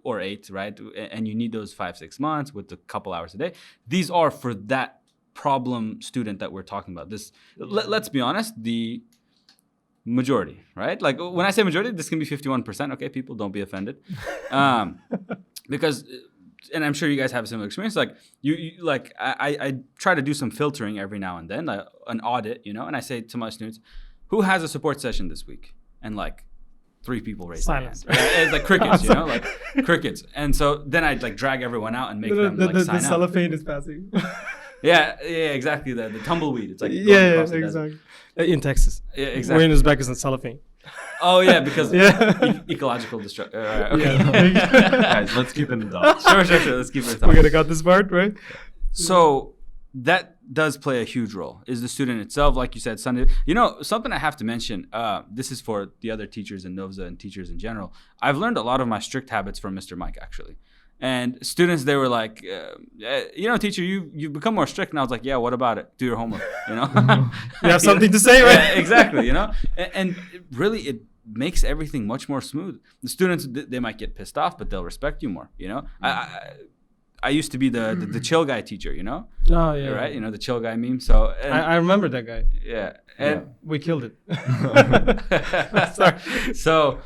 or 8, right? And you need those 5-6 months with a couple hours a day. These are for that problem student that we're talking about. This, let's be honest, the majority, right? Like when I say majority, this can be 51%. Okay, people, don't be offended, because and I'm sure you guys have a similar experience. Like you like I try to do some filtering every now and then, like an audit, you know, and I say to my students, who has a support session this week? And like 3 people raise their hands. Right? It's like crickets, you know, like crickets. And so then I like drag everyone out and make them like sign up. The cellophane is passing. Yeah, exactly. The tumbleweed. It's like exactly. In Texas. Yeah, exactly. We're in Uzbekistan, cellophane. Oh yeah, because ecological destruction. Okay. Guys, let's keep it in the dog. Sure. Let's keep it in the We're gonna cut this part, right? So that does play a huge role. Is the student itself, like you said, Sunday. You know, something I have to mention. This is for the other teachers in Novza and teachers in general. I've learned a lot of my strict habits from Mr. Mike, actually. And students, they were like, you know, teacher, you've become more strict. And I was like, yeah, what about it? Do your homework, you know? You have something to say, right? Yeah, exactly, you know? And really, it makes everything much more smooth. The students, they might get pissed off, but they'll respect you more, you know? I used to be the chill guy teacher, you know? Oh, yeah. Right? You know, the chill guy meme. So I remember that guy. Yeah. And we killed it. Sorry. So,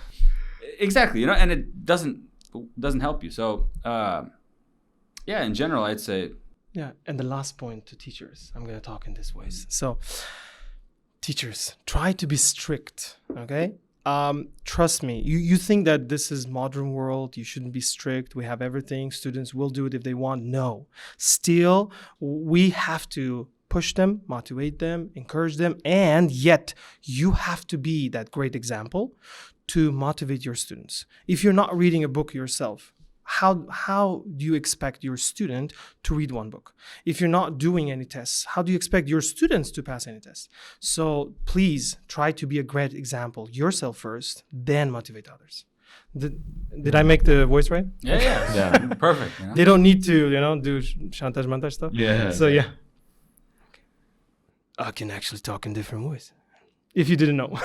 exactly, you know, and it doesn't help you. So, yeah, in general, I'd say. Yeah, and the last point to teachers, I'm going to talk in this ways. So, teachers, try to be strict, okay? Trust me, you think that this is modern world, you shouldn't be strict, we have everything, students will do it if they want. No. Still, we have to push them, motivate them, encourage them, and yet you have to be that great example to motivate your students. If you're not reading a book yourself, how do you expect your student to read one book? If you're not doing any tests, how do you expect your students to pass any tests? So please try to be a great example yourself first, then motivate others. Did I make the voice right? Yeah. Perfect. You know? They don't need to, do chantage montage stuff. Yeah. So yeah. Okay. I can actually talk in different voice. If you didn't know.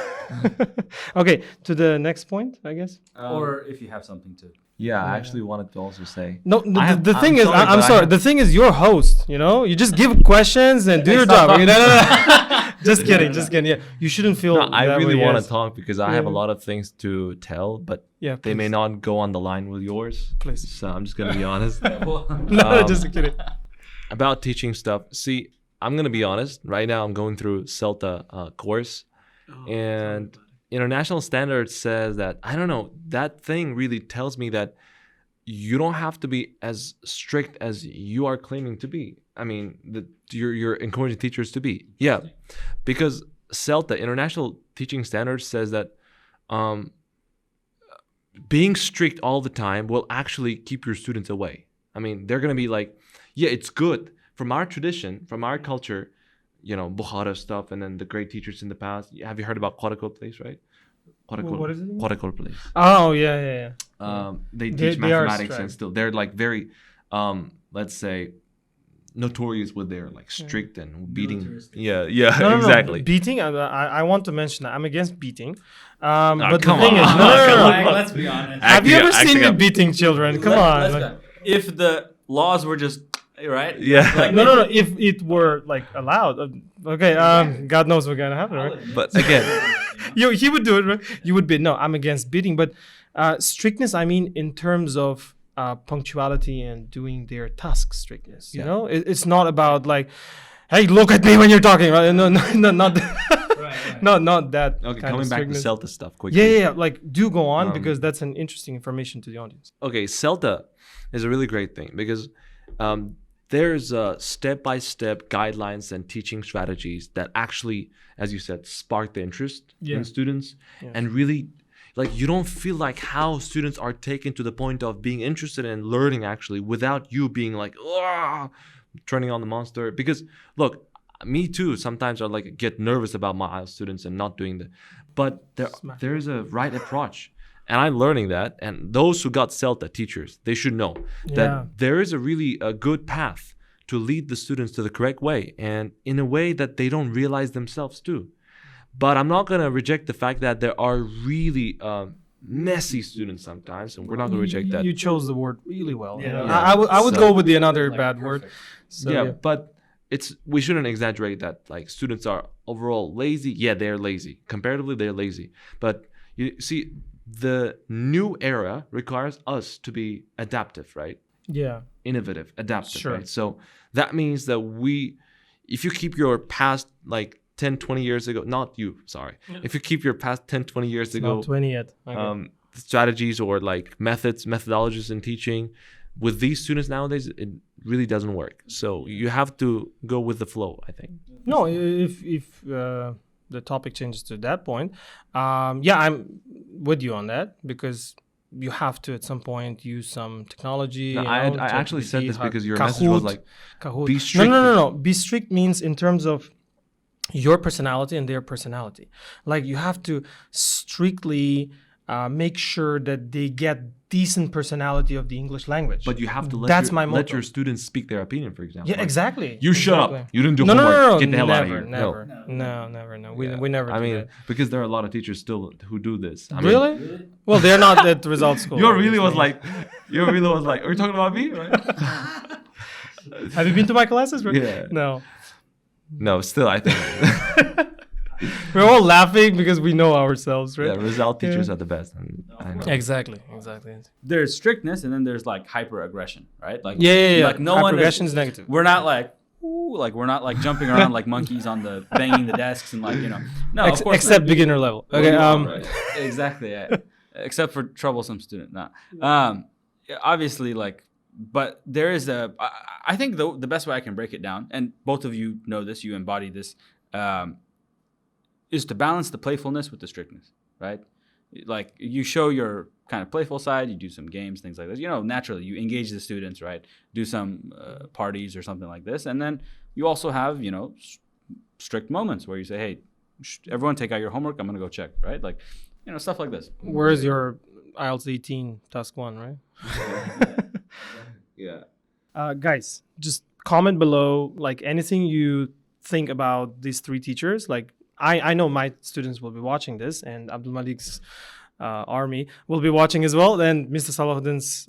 Okay, to the next point, I guess. Or if you have something to. Yeah, I actually wanted to also say. No, the thing is, I'm sorry. The thing is, you're host. You just give questions and do your job. No. Just kidding. Yeah, you shouldn't feel. No, I really want to talk because I have a lot of things to tell, but they may not go on the line with yours. Please. So I'm just gonna be honest. No, just kidding. About teaching stuff. See, I'm gonna be honest. Right now, I'm going through CELTA course, and international standards says that, I don't know, that thing really tells me that you don't have to be as strict as you are claiming to be. I mean, you're encouraging teachers to be. Yeah, because CELTA, international teaching standards, says that being strict all the time will actually keep your students away. I mean, they're going to be like, yeah, it's good. From our tradition, from our culture, Bukhara stuff, and then the great teachers in the past. Have you heard about Qorakol place, right? What is it? Qorakol place. Oh, yeah. They teach mathematics and still they're like very, let's say, notorious with their like strict and beating. Yeah, exactly. No. Beating. I want to mention that I'm against beating. But come the thing on. is, Let's be honest. Have you ever seen me beating children? Come on. If the laws were just right? Yeah. No. If it were like allowed, okay. God knows what's gonna happen, right? But again, he would do it, right? You would be. No, I'm against beating, but strictness. I mean, in terms of punctuality and doing their task strictness. It's not about like, hey, look at me when you're talking, right? No, not that. Right. Not that. Okay, kind coming of back to strictness. CELTA stuff quickly. Yeah. Like, do go on because that's an interesting information to the audience. Okay, CELTA is a really great thing because there's step-by-step guidelines and teaching strategies that actually, as you said, spark the interest in students and really, like, you don't feel like how students are taken to the point of being interested in learning actually without you being like, turning on the monster. Because look, me too, sometimes I like get nervous about my IELTS students and not doing that. But there is a right approach. And I'm learning that. And those who got CELTA, teachers, they should know that there is a good path to lead the students to the correct way and in a way that they don't realize themselves too. But I'm not going to reject the fact that there are really messy students sometimes, and we're not going to reject that. You chose the word really well. I would go with another bad word. So, but we shouldn't exaggerate that. Like, students are overall lazy. Yeah, they're lazy. Comparatively, they're lazy. But you see, the new era requires us to be adaptive, right? Yeah. innovative, adaptive, Sure. right? So that means that if you keep your past like 10, 20 years ago, not you, sorry. If you keep your past 10, 20 years It's ago, not 20 yet. Okay. strategies or like methodologies in teaching, with these students nowadays, it really doesn't work. So you have to go with the flow, I think. No, if the topic changes to that point, yeah, I'm with you on that, because you have to at some point use some technology. No, you I know, actually said this ChatGPT, because your message was like, Kahoot. be strict. No. Be strict means in terms of your personality and their personality. Like you have to strictly make sure that they get decent personality of the English language. But you have to let your students speak their opinion, for example. Yeah, Like, exactly. you shut Exactly. up. You didn't do No, homework. Get the hell never, out of here. never, No. never. Yeah. We never. I do mean, that. because there are a lot of teachers still who do this. I mean, Really? Well, they're not at result school. You really was obviously. like, are you talking about me? Right? Have you been to my classes? Yeah. No. No, still, I think We're all laughing because we know ourselves, right? yeah, result teachers are the best. I know. Exactly. There's strictness, and then there's like hyper aggression, right? Like Yeah. Like no one Aggression is negative. We're not like, ooh, like we're not like jumping around like monkeys on the banging the desks and like, you know. No, of course Except not. beginner level. Okay. Right. Exactly. Yeah. Except for troublesome student. No. Obviously, like, but there is I think the best way I can break it down, and both of you know this, you embody this, is to balance the playfulness with the strictness, right? Like you show your kind of playful side, you do some games, things like this. You know, naturally you engage the students, right? Do some parties or something like this, and then you also have, you know, strict moments where you say, hey, everyone take out your homework. I'm gonna go check, right? Like, you know, stuff like this. Where's your IELTS 18 task 1, right? Yeah. Guys, just comment below like anything you think about these 3 teachers. Like I know my students will be watching this, and Abdul Malik's army will be watching as well, and Mr. Salahuddin's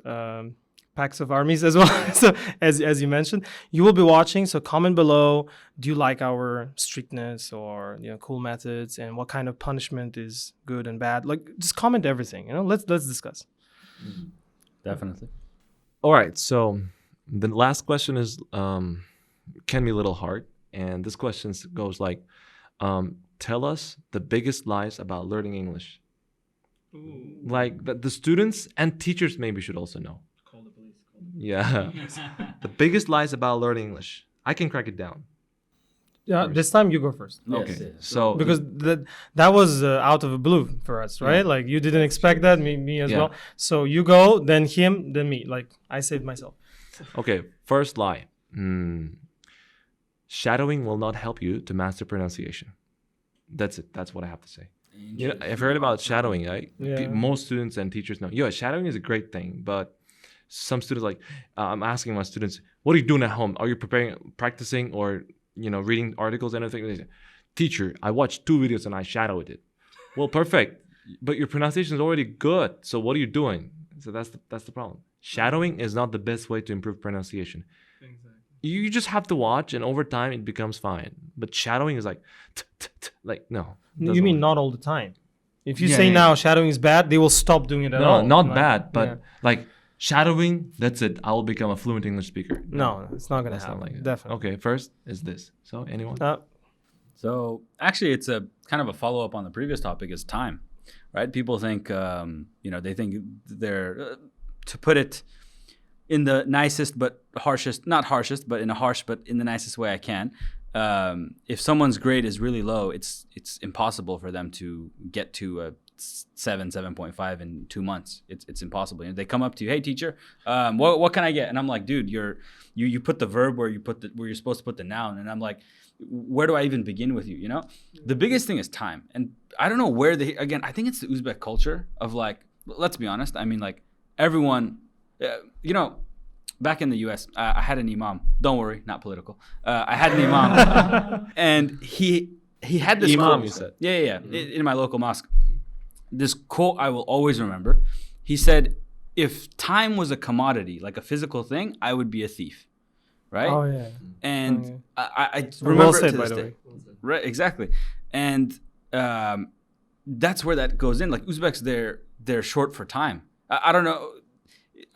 packs of armies as well. So as you mentioned, you will be watching. So comment below. Do you like our strictness or, you know, cool methods, and what kind of punishment is good and bad? Like just comment everything. You know, let's discuss. Definitely. All right. So the last question is can be a little hard, and this question goes like, tell us the biggest lies about learning English. Ooh. Like the students and teachers maybe should also know. Call the police. Yeah. The biggest lies about learning English. I can crack it down. Yeah, this time you go first. Okay. Yes. So because that was out of the blue for us, right? Yeah. Like you didn't expect that, me as well. So you go, then him, then me. Like I saved myself. Okay. First lie. Shadowing will not help you to master pronunciation. That's it. That's what I have to say. You know, I've heard about shadowing, right? Yeah. Most students and teachers know. Yeah, shadowing is a great thing, but some students like, I'm asking my students, what are you doing at home? Are you practicing, or, you know, reading articles and everything? They say, teacher, I watched 2 videos and I shadowed it. Well, perfect, but your pronunciation is already good. So what are you doing? So that's the problem. Shadowing is not the best way to improve pronunciation. Exactly. You just have to watch, and over time it becomes fine. But shadowing is like, no. You mean not all the time? If you say now shadowing is bad, they will stop doing it at all. No, not bad, but like shadowing, that's it. I will become a fluent English speaker. No, it's not gonna happen. Not like it. Definitely. Okay, first is this. So anyone? So actually, it's a kind of a follow up on the previous topic, is time, right? People think, you know, they think they're to put it in the nicest but harshest, not harshest, but in a harsh but in the nicest way I can. If someone's grade is really low, it's impossible for them to get to a 7.5 in 2 months. It's impossible. You know, they come up to you, hey teacher, what can I get? And I'm like, dude, you put the verb where you're supposed to put the noun, and I'm like, where do I even begin with you? You know, the biggest thing is time, and I don't know where again. I think it's the Uzbek culture of like, let's be honest. I mean, like everyone. You know, back in the U.S., I had an imam. Don't worry, not political. I had an imam, and he had this imam. Quote. You said, yeah, in my local mosque. This quote I will always remember. He said, "If time was a commodity, like a physical thing, I would be a thief." Right? Oh yeah. And I remember well said, it to this by the day. way. Right, exactly. And that's where that goes in. Like Uzbeks, they're short for time. I don't know.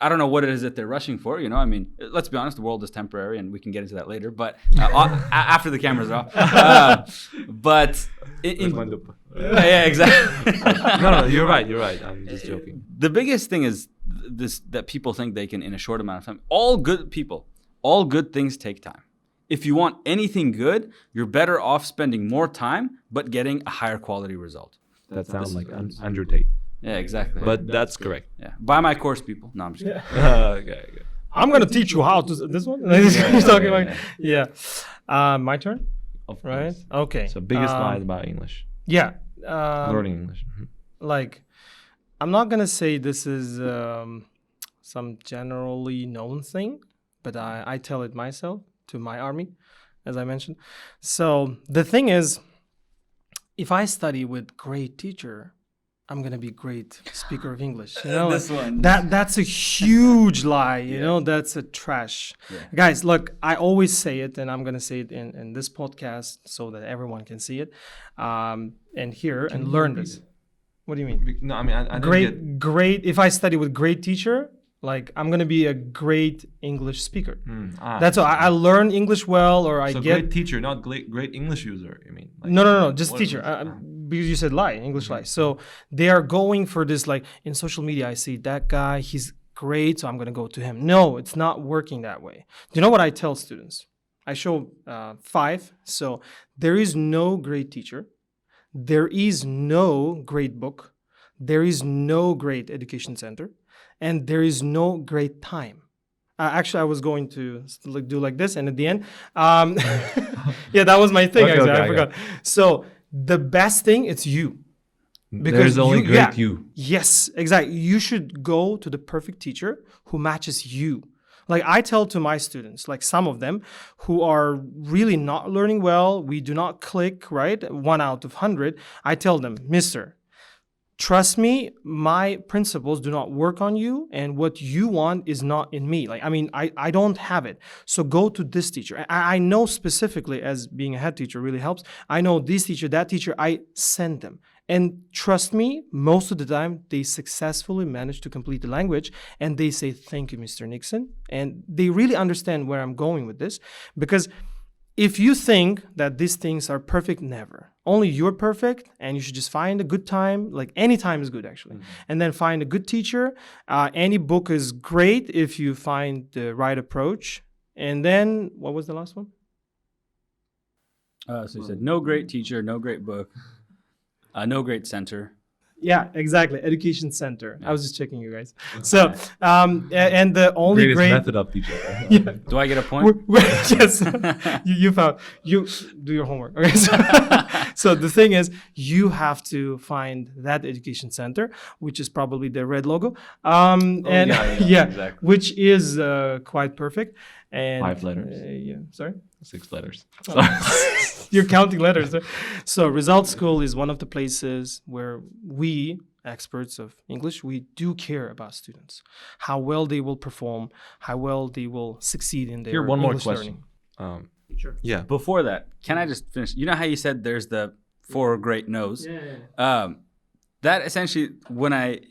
I don't know what it is that they're rushing for. You know, I mean, let's be honest, the world is temporary, and we can get into that later. But after the cameras are off. But yeah, exactly. No, you're right. I'm just joking. The biggest thing is this, that people think they can, in a short amount of time. All good things take time. If you want anything good, you're better off spending more time, but getting a higher quality result. That sounds like Andrew Tate. Yeah, exactly. But that's correct. Yeah, buy my course, people. No, I'm just kidding. Okay. I'm gonna teach you how to this one. He's talking about my turn, Of course. right? Okay. So biggest lies about English. Yeah. Learning English. Like, I'm not gonna say this is some generally known thing, but I tell it myself to my army, as I mentioned. So the thing is, if I study with great teacher, I'm gonna be great speaker of English. You know, This one. that's a huge lie. You know, that's a trash. Yeah. Guys, look, I always say it, and I'm gonna say it in this podcast so that everyone can see it, and hear and learn this. What do you mean? No, I mean I didn't get. Great. If I study with great teacher, like I'm gonna be a great English speaker. That's all. I learn English well, or I So get great teacher, not great English user. You mean? Like, no, just what- teacher. Because you said lie, English lie. So they are going for this, like in social media, I see that guy, he's great, so I'm gonna go to him. No, it's not working that way. Do you know what I tell students? I show 5. So there is no great teacher. There is no great book. There is no great education center. And there is no great time. Actually, I was going to do like this, and at the end, yeah, that was my thing. Okay, Actually, okay, I forgot. So the best thing, it's you. There's only great you. Yes, exactly. You should go to the perfect teacher who matches you. Like I tell to my students, like some of them who are really not learning well, we do not click, right? 1 out of 100. I tell them, Mister, trust me, my principles do not work on you, and what you want is not in me. Like, I mean, I don't have it. So go to this teacher. I know specifically, as being a head teacher really helps. I know this teacher, that teacher, I send them. And trust me, most of the time, they successfully manage to complete the language, and they say, thank you, Mr. Nixon. And they really understand where I'm going with this, because if you think that these things are perfect, never. Only you're perfect, and you should just find a good time. Like any time is good, actually. And then find a good teacher. Any book is great if you find the right approach. And then, what was the last one? So you said no great teacher, no great book, no great center. Yeah, exactly. Education center. I was just checking you guys. So, and the only Greatest great method of teaching. Yeah. Do I get a point? Yes, you found. You do your homework. Okay, so the thing is, you have to find that education center, which is probably the red logo, and yeah, exactly. which is quite perfect. And 5 letters. yeah, sorry. 6 letters. You're counting letters. So Result School is one of the places where we, experts of English, we do care about students, how well they will perform, how well they will succeed in their Here, one more English question. learning. Sure. Yeah. Before that, can I just finish? You know how you said there's the 4 great no's? Yeah. That essentially,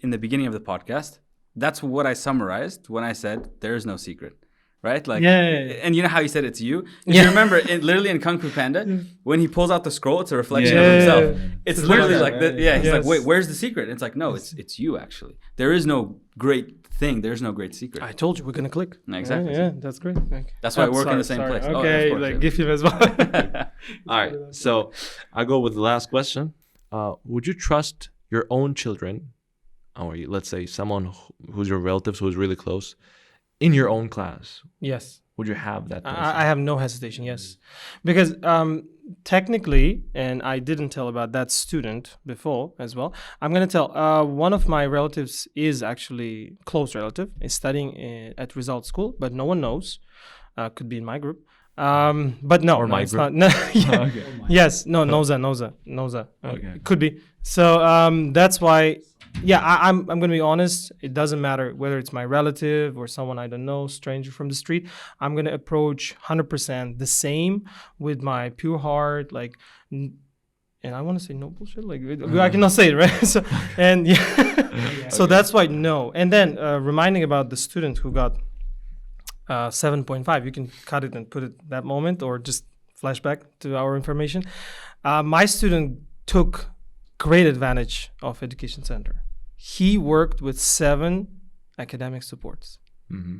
in the beginning of the podcast, that's what I summarized when I said there is no secret. Right? Like, and you know how he said it's you? If you remember, literally in Kung Fu Panda, when he pulls out the scroll, it's a reflection of himself. It's literally like that. Yeah, he's like, wait, where's the secret? And it's like, no, it's you actually. There is no great thing. There's no great secret. I told you we're gonna click. Exactly. Yeah, that's great. Okay. That's why I work in the same place. Okay, Oh, of course, like yeah. give him as well. All right. So I go with the last question. Would you trust your own children, or let's say someone who's your relatives who's really close, in your own class? Yes. Would you have that person? I have no hesitation, yes. Because technically, and I didn't tell about that student before as well, I'm going to tell, one of my relatives is actually close relative, is studying at Result School, but no one knows. Could be in my group. But no, Or no, my it's group. not. No, yeah. Okay. Yes, no, Noza. Okay. Could be. So that's why, yeah, I'm going to be honest. It doesn't matter whether it's my relative or someone I don't know, stranger from the street. I'm going to approach 100% the same with my pure heart. Like, and I want to say no bullshit. Like I cannot say it, right? So and yeah, so that's why no. And then reminding about the student who got 7.5. You can cut it and put it that moment, or just flashback to our information. My student took great advantage of Education Center. He worked with 7 academic supports. Mm-hmm.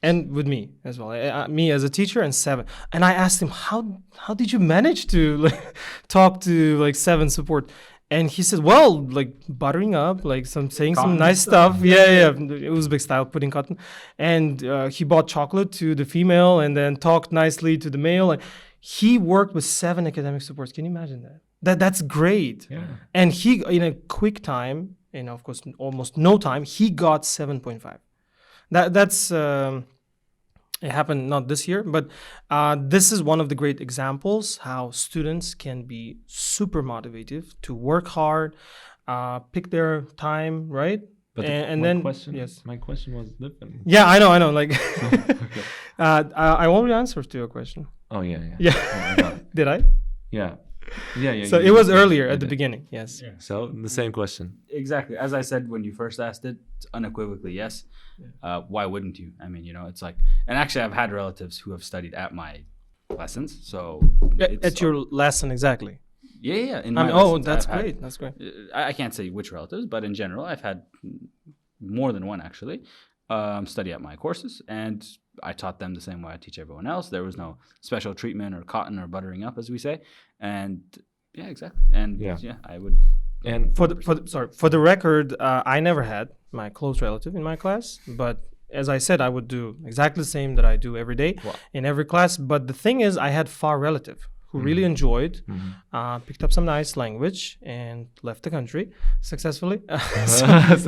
And with me as well, me as a teacher and 7. And I asked him, how did you manage to like talk to like 7 support? And he said, well, like buttering up, like saying some nice stuff. Yeah, Uzbek style, putting cotton. And he bought chocolate to the female and then talked nicely to the male. And he worked with 7 academic supports. Can you imagine that? That's great. Yeah. And he, in a quick time, and of course, almost no time, he got 7.5. That's it happened not this year, but this is one of the great examples how students can be super motivated to work hard, pick their time, right? But my question was different. Yeah, I know. Like, Okay. I already answered to your question. Oh yeah. Yeah. Oh, I got it. Did I? Yeah. So it was earlier at the beginning. Yes. Yeah. So the same question. Exactly. As I said when you first asked it, unequivocally yes. Why wouldn't you? I mean, it's like, and actually I've had relatives who have studied at my lessons. So At your lesson, exactly. Yeah. In I my mean, lessons, that's I've had- great. That's great. I can't say which relatives, but in general, I've had more than one actually study at my courses, and I taught them the same way I teach everyone else. There was no special treatment or cotton or buttering up, as we say. And yeah, exactly. And Yeah. I would. And For the record, I never had my close relative in my class, but as I said, I would do exactly the same that I do every day Wow. in every class. But the thing is, I had far relative who really enjoyed, picked up some nice language and left the country successfully. So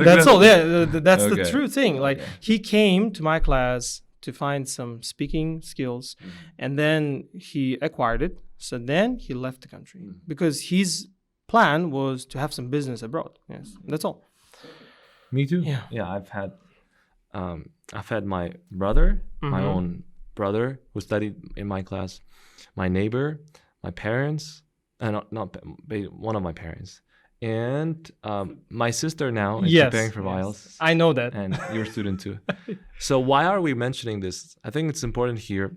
that's all. Yeah, that's the Okay. true thing. Like he came to my class to find some speaking skills, and then he acquired it. So then he left the country because his plan was to have some business abroad. Yes, that's all. me too. Yeah. I've had my brother, my own brother, who studied in my class, my neighbor, my parents, one of my parents, and my sister now is preparing for IELTS. I know that. And your student too. So why are we mentioning this? I think it's important here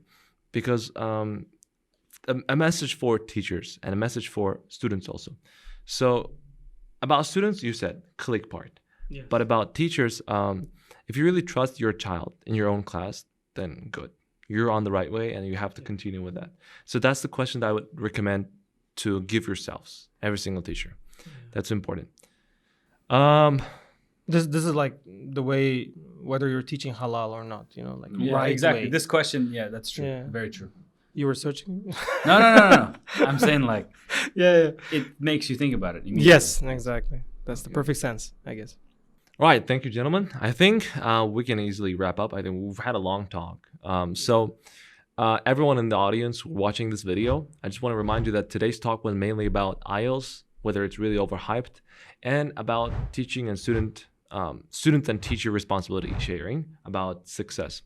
because a message for teachers and a message for students also. So about students, you said click part. Yes. But about teachers, if you really trust your child in your own class, then good. You're on the right way and you have to continue with that. So that's the question that I would recommend to give yourselves, every single teacher. That's important. This is like the way, whether you're teaching halal or not, like right exactly. way. This question, that's true. Yeah. Very true. You were searching? No. I'm saying like Yeah. it makes you think about it immediately. Yes, exactly. That's the perfect sense, I guess. All right, thank you, gentlemen. I think we can easily wrap up. I think we've had a long talk. So everyone in the audience watching this video, I just want to remind you that today's talk was mainly about IELTS, whether it's really overhyped, and about teaching and student and teacher responsibility sharing about success.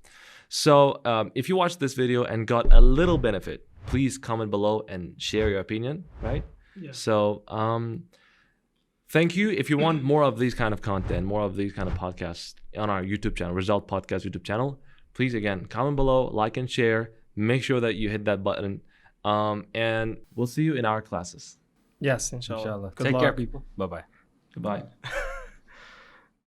So if you watched this video and got a little benefit, please comment below and share your opinion, right? Yeah. So thank you. If you want more of these kind of content, more of these kind of podcasts on our YouTube channel, Result Podcast YouTube channel, please, again, comment below, like and share. Make sure that you hit that button. And we'll see you in our classes. Yes, inshallah. Inshallah. Good Take luck. care, people. Bye-bye. Goodbye.